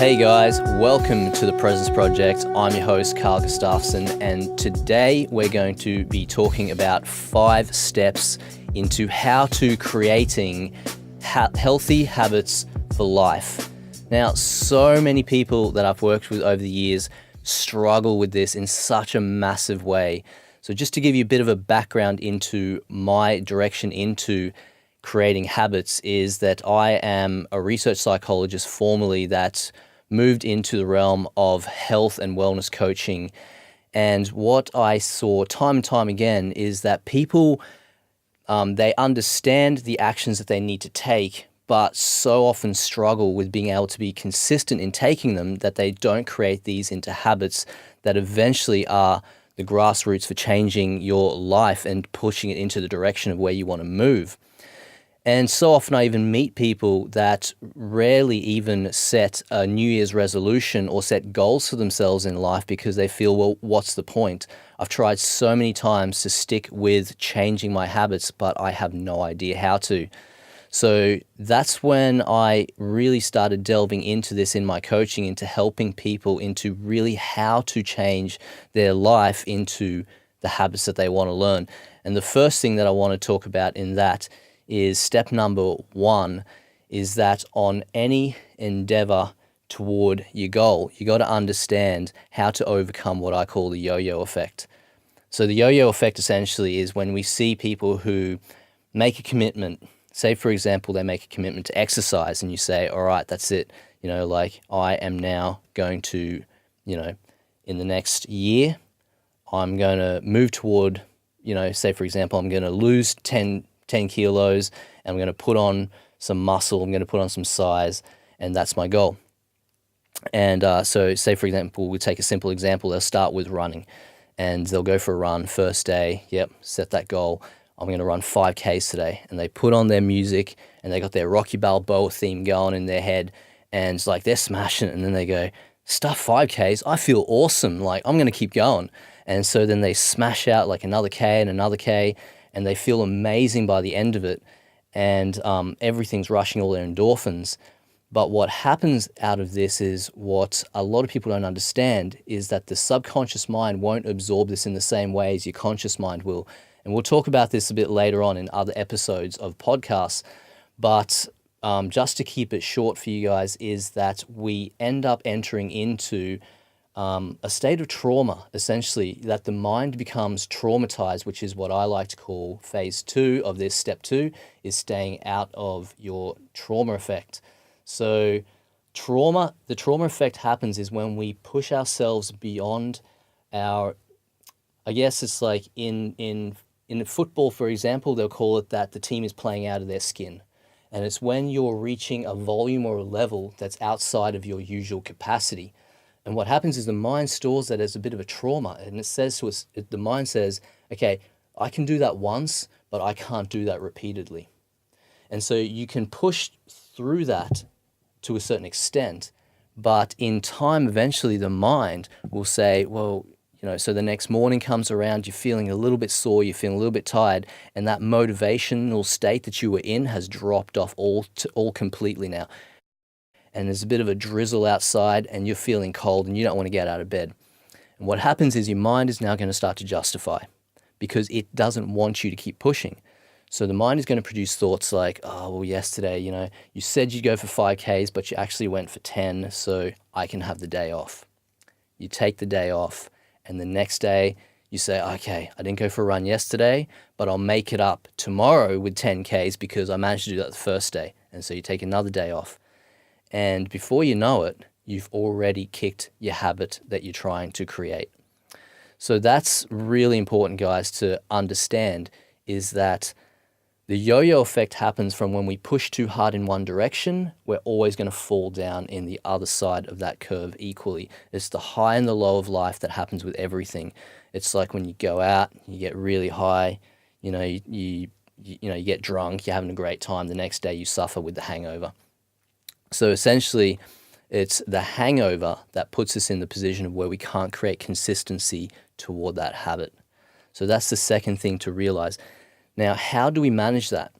Hey guys, welcome to the Presence Project. I'm your host, Carl Gustafsson, and today we're going to be talking about 5 steps into how to creating healthy habits for life. Now, so many people that I've worked with over the years struggle with this in such a massive way. So just to give you a bit of a background into my direction into creating habits is that I am a research psychologist formerly that moved into the realm of health and wellness coaching. And what I saw time and time again is that people, they understand the actions that they need to take, but so often struggle with being able to be consistent in taking them that they don't create these into habits that eventually are the grassroots for changing your life and pushing it into the direction of where you want to move. And so often I even meet people that rarely even set a New Year's resolution or set goals for themselves in life because they feel, well, what's the point? I've tried so many times to stick with changing my habits, but I have no idea how to. So that's when I really started delving into this in my coaching, into helping people into really how to change their life into the habits that they want to learn. And the first thing that I want to talk about in that is step number 1 is that on any endeavor toward your goal, you got to understand how to overcome what I call the yo-yo effect. So the yo-yo effect essentially is when we see people who make a commitment, say for example, they make a commitment to exercise and you say, all right, that's it. Like I am now going to, in the next year, I'm going to move toward, say for example, I'm going to lose 10 kilos, and I'm going to put on some muscle, I'm going to put on some size, and that's my goal. And so say, for example, we take a simple example, they'll start with running, and they'll go for a run first day, set that goal, I'm going to run 5Ks today, and they put on their music, and they got their Rocky Balboa theme going in their head, and it's like they're smashing it, and then they go, stuff 5Ks, I feel awesome, like I'm going to keep going. And so then they smash out like another K and another K, and they feel amazing by the end of it, and everything's rushing all their endorphins. But what happens out of this is what a lot of people don't understand is that the subconscious mind won't absorb this in the same way as your conscious mind will. And we'll talk about this a bit later on in other episodes of podcasts. But just to keep it short for you guys is that we end up entering into a state of trauma, essentially, that the mind becomes traumatized, which is what I like to call phase 2 of this. Step 2 is staying out of your trauma effect. So the trauma effect happens is when we push ourselves beyond our, I guess it's like in football, for example, they'll call it that the team is playing out of their skin. And it's when you're reaching a volume or a level that's outside of your usual capacity. And what happens is the mind stores that as a bit of a trauma, and it says to us, the mind says, okay, I can do that once, but I can't do that repeatedly. And so you can push through that to a certain extent, but in time, eventually the mind will say, well, so the next morning comes around, you're feeling a little bit sore, you're feeling a little bit tired, and that motivational state that you were in has dropped off all completely now. And there's a bit of a drizzle outside and you're feeling cold and you don't want to get out of bed. And what happens is your mind is now going to start to justify because it doesn't want you to keep pushing. So the mind is going to produce thoughts like, oh, well, yesterday, you said you'd go for 5Ks, but you actually went for 10, so I can have the day off. You take the day off and the next day you say, okay, I didn't go for a run yesterday, but I'll make it up tomorrow with 10Ks because I managed to do that the first day. And so you take another day off. And before you know it, you've already kicked your habit that you're trying to create. So that's really important, guys, to understand is that the yo-yo effect happens from when we push too hard in one direction, we're always going to fall down in the other side of that curve equally. It's the high and the low of life that happens with everything. It's like when you go out, you get really high, you get drunk, you're having a great time. The next day you suffer with the hangover. So essentially, it's the hangover that puts us in the position of where we can't create consistency toward that habit. So that's the second thing to realize. Now, how do we manage that?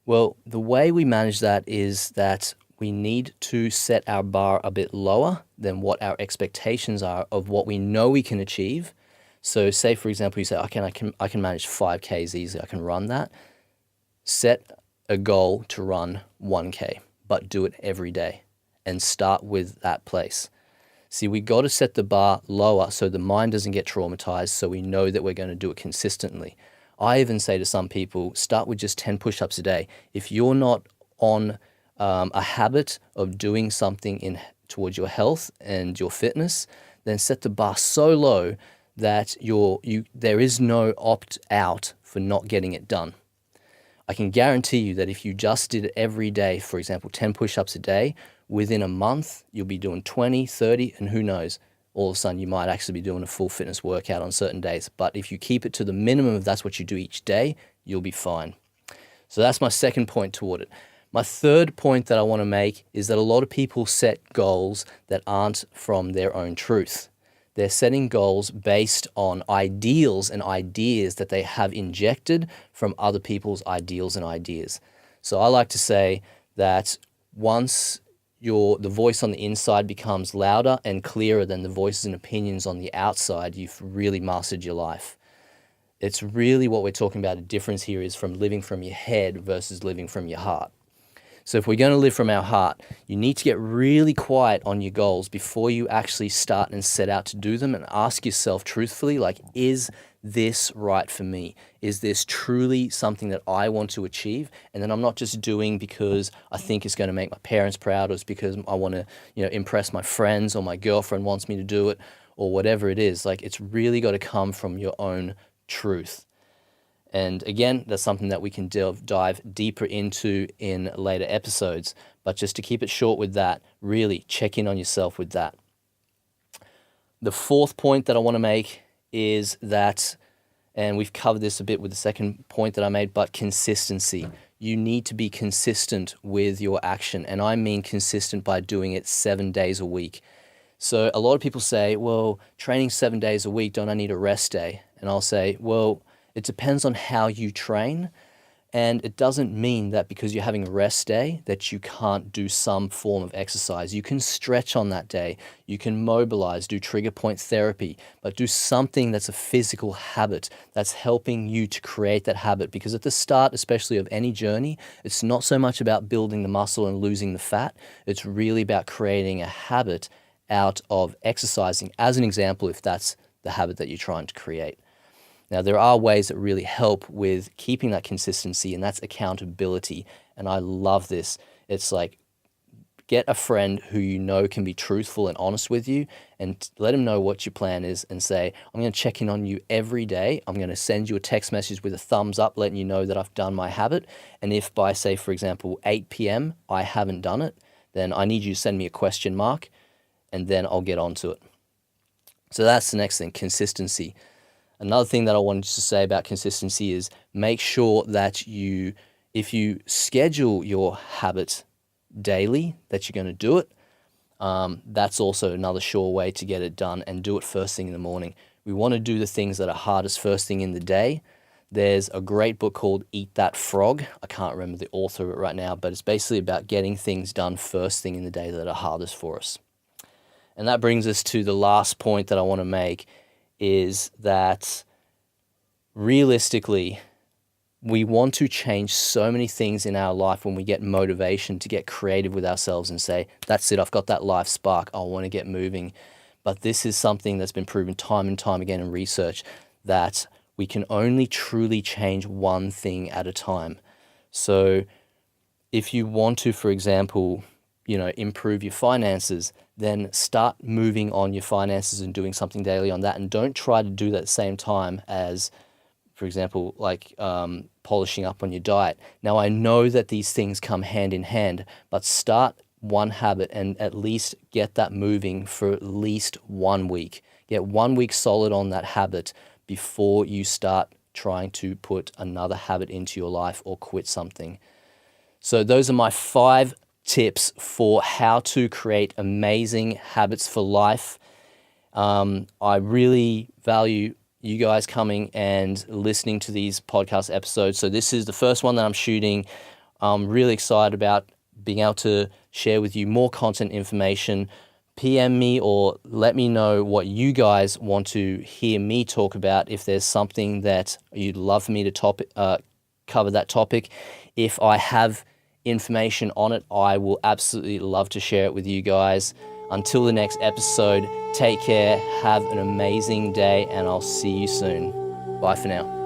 Well, the way we manage that is that we need to set our bar a bit lower than what our expectations are of what we know we can achieve. So say, for example, you say, I can manage 5Ks easily, I can run that. Set a goal to run 1K, but do it every day and start with that place. See, we got to set the bar lower so the mind doesn't get traumatized, so we know that we're going to do it consistently. I even say to some people, start with just 10 push-ups a day. If you're not on a habit of doing something towards your health and your fitness, then set the bar so low that there is no opt-out for not getting it done. I can guarantee you that if you just did it every day, for example, 10 push-ups a day, within a month, you'll be doing 20, 30, and who knows, all of a sudden you might actually be doing a full fitness workout on certain days. But if you keep it to the minimum, if that's what you do each day, you'll be fine. So that's my second point toward it. My third point that I want to make is that a lot of people set goals that aren't from their own truth. They're setting goals based on ideals and ideas that they have injected from other people's ideals and ideas. So I like to say that once the voice on the inside becomes louder and clearer than the voices and opinions on the outside, you've really mastered your life. It's really what we're talking about. A difference here is from living from your head versus living from your heart. So if we're going to live from our heart, you need to get really quiet on your goals before you actually start and set out to do them, and ask yourself truthfully, like, is this right for me? Is this truly something that I want to achieve? And then I'm not just doing because I think it's going to make my parents proud, or it's because I want to, impress my friends, or my girlfriend wants me to do it, or whatever it is. Like, it's really got to come from your own truth. And again, that's something that we can dive deeper into in later episodes. But just to keep it short with that, really check in on yourself with that. The fourth point that I want to make is that, and we've covered this a bit with the second point that I made, but consistency. You need to be consistent with your action. And I mean consistent by doing it 7 days a week. So a lot of people say, well, training 7 days a week, don't I need a rest day? And I'll say, well, it depends on how you train, and it doesn't mean that because you're having a rest day that you can't do some form of exercise. You can stretch on that day, you can mobilize, do trigger point therapy, but do something that's a physical habit that's helping you to create that habit. Because at the start, especially of any journey, it's not so much about building the muscle and losing the fat. It's really about creating a habit out of exercising, as an example, if that's the habit that you're trying to create. Now, there are ways that really help with keeping that consistency, and that's accountability. And I love this. It's like, get a friend who you know can be truthful and honest with you, and let them know what your plan is, and say, I'm going to check in on you every day. I'm going to send you a text message with a thumbs up letting you know that I've done my habit. And if by, say, for example, 8 p.m. I haven't done it, then I need you to send me a question mark, and then I'll get onto it. So that's the next thing, consistency. Another thing that I wanted to say about consistency is make sure that if you schedule your habit daily, that you're going to do it. That's also another sure way to get it done, and do it first thing in the morning. We want to do the things that are hardest first thing in the day. There's a great book called Eat That Frog. I can't remember the author of it right now, but it's basically about getting things done first thing in the day that are hardest for us. And that brings us to the last point that I want to make, is that realistically, we want to change so many things in our life when we get motivation to get creative with ourselves and say, that's it, I've got that life spark, I want to get moving. But this is something that's been proven time and time again in research, that we can only truly change one thing at a time. So if you want to, for example, improve your finances, then start moving on your finances and doing something daily on that. And don't try to do that at the same time as, for example, like polishing up on your diet. Now, I know that these things come hand in hand, but start one habit and at least get that moving for at least 1 week. Get 1 week solid on that habit before you start trying to put another habit into your life or quit something. So those are my 5 tips for how to create amazing habits for life. I really value you guys coming and listening to these podcast episodes. So this is the first one that I'm shooting. I'm really excited about being able to share with you more content information, PM me or let me know what you guys want to hear me talk about. If there's something that you'd love for me to cover that topic, if I have information on it, I will absolutely love to share it with you guys. Until the next episode, take care, have an amazing day, and I'll see you soon. Bye for now.